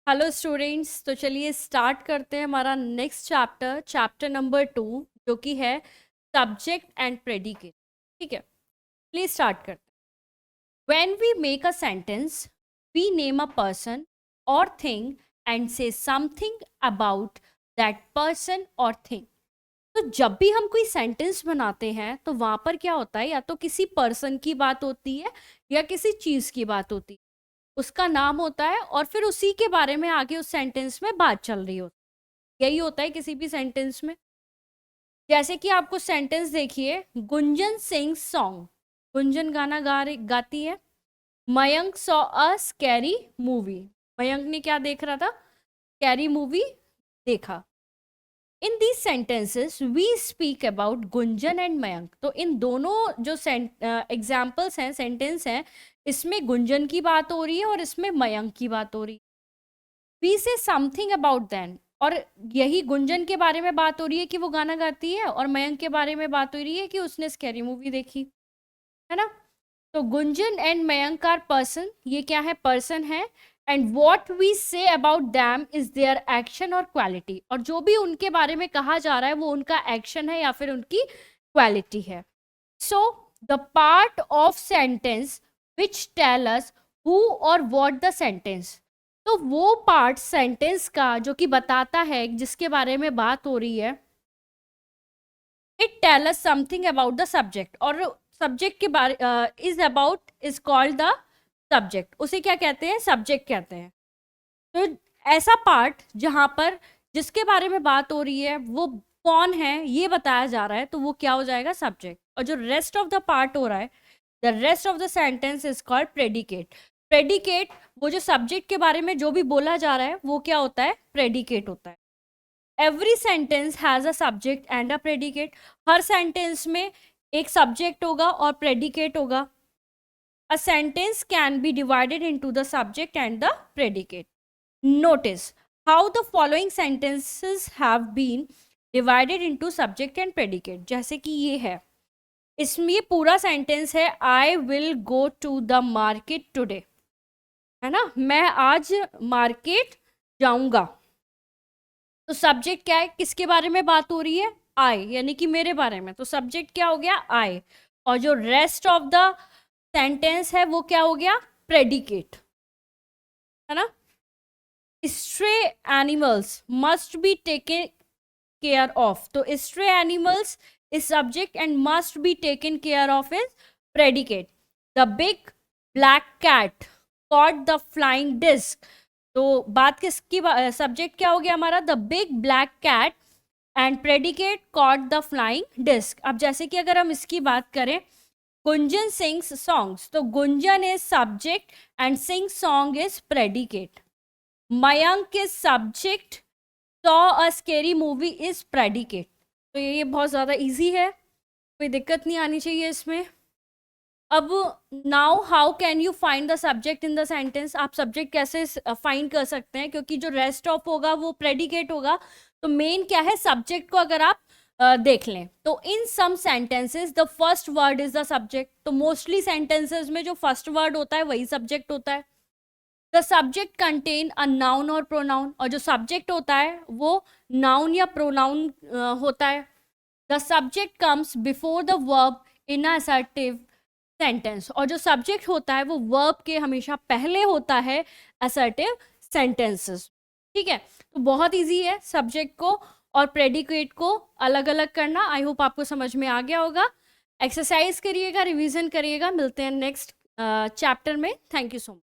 Hello students, तो चलिए start करते हैं हमारा नेक्स्ट चैप्टर नंबर 2, जो कि है सब्जेक्ट एंड प्रेडिकेट। ठीक है, प्लीज स्टार्ट करते हैं। When we make a sentence, we name a person और thing and say something about that person और थिंग। तो जब भी हम कोई सेंटेंस बनाते हैं तो वहां पर क्या होता है, या तो किसी पर्सन की बात होती है या किसी चीज की बात होती है, उसका नाम होता है और फिर उसी के बारे में आगे उस सेंटेंस में बात चल रही होती है। यही होता है किसी भी सेंटेंस में। जैसे कि आपको सेंटेंस देखिए, गुंजन सिंग सॉन्ग। गुंजन गाना गाती है। Mayank saw a scary movie. Mayank ने क्या देख रहा था? स्कैरी मूवी देखा। In these sentences we speak about Gunjan and Mayank. तो इन दोनों जो एग्जाम्पल्स हैं, सेंटेंस हैं, इसमें गुंजन की बात हो रही है और इसमें मयंक की बात हो रही है। वी से समथिंग अबाउट दैन, और यही गुंजन के बारे में बात हो रही है कि वो गाना गाती है, और मयंक के बारे में बात हो रही है कि उसने स्कैरी मूवी देखी है ना। तो Gunjan and Mayank are person, ये क्या है? पर्सन है। And what we say about them is their action और क्वालिटी, और जो भी उनके बारे में कहा जा रहा है वो उनका एक्शन है या फिर उनकी क्वालिटी है। So the part of sentence which tell us who और वॉट द सेंटेंस, तो वो पार्ट सेंटेंस का जो कि बताता है जिसके बारे में बात हो रही है, it tell us something about the subject, और सब्जेक्ट के बारे is about is called the subject. उसे क्या कहते हैं? सब्जेक्ट कहते हैं। तो ऐसा पार्ट जहां पर जिसके बारे में बात हो रही है वो कौन है ये बताया जा रहा है, तो वो क्या हो जाएगा? सब्जेक्ट। और जो रेस्ट ऑफ द पार्ट हो रहा है, the rest of the sentence is called predicate. Predicate, वो जो सब्जेक्ट के बारे में जो भी बोला जा रहा है वो क्या होता है? प्रेडिकेट होता है। Every sentence has a subject and a predicate. Her sentence में एक सब्जेक्ट होगा और प्रेडिकेट होगा। A sentence can be divided into the subject and the predicate. Notice how the following sentences have been divided into subject and predicate। जैसे कि ये है, इसमें ये पूरा सेंटेंस है, I will go to the market today, है ना। मैं आज मार्केट जाऊंगा। तो सब्जेक्ट क्या है? किसके बारे में बात हो रही है? आई, यानी कि मेरे बारे में। तो सब्जेक्ट क्या हो गया? आई। और जो रेस्ट ऑफ द सेंटेंस है वो क्या हो गया? प्रेडिकेट, है ना। Stray animals must be taken care of, तो stray animals is subject and must be taken care of is predicate. The big black cat caught the flying disc, तो बात किसकी? सब्जेक्ट क्या हो गया हमारा? The big black cat, and predicate caught the flying disc. अब जैसे कि अगर हम इसकी बात करें, गुंजन सिंग्स सॉन्ग्स, तो Gunjan is subject and sing song is predicate. Mayank is subject, saw a scary movie is predicate. तो ये बहुत ज़्यादा इजी है, कोई दिक्कत नहीं आनी चाहिए इसमें। अब now how can you find the subject in the sentence? आप सब्जेक्ट कैसे फाइंड कर सकते हैं? क्योंकि जो रेस्ट ऑफ होगा वो प्रेडिकेट होगा, तो मेन क्या है? सब्जेक्ट को अगर आप देख लें तो in some sentences the first word is the subject. तो मोस्टली सेंटेंसेस में जो फर्स्ट वर्ड होता है वही सब्जेक्ट होता है। The subject contain a noun और प्रोनाउन, और जो सब्जेक्ट होता है वो नाउन या प्रोनाउन होता है। The subject comes before the verb in a assertive sentence, और जो सब्जेक्ट होता है वो वर्ब के हमेशा पहले होता है असर्टिव सेंटेंसेस। ठीक है, तो बहुत इजी है सब्जेक्ट को और प्रेडिकेट को अलग अलग करना। आई होप आपको समझ में आ गया होगा। एक्सरसाइज करिएगा, रिवीजन करिएगा। मिलते हैं नेक्स्ट चैप्टर में। Thank you so much.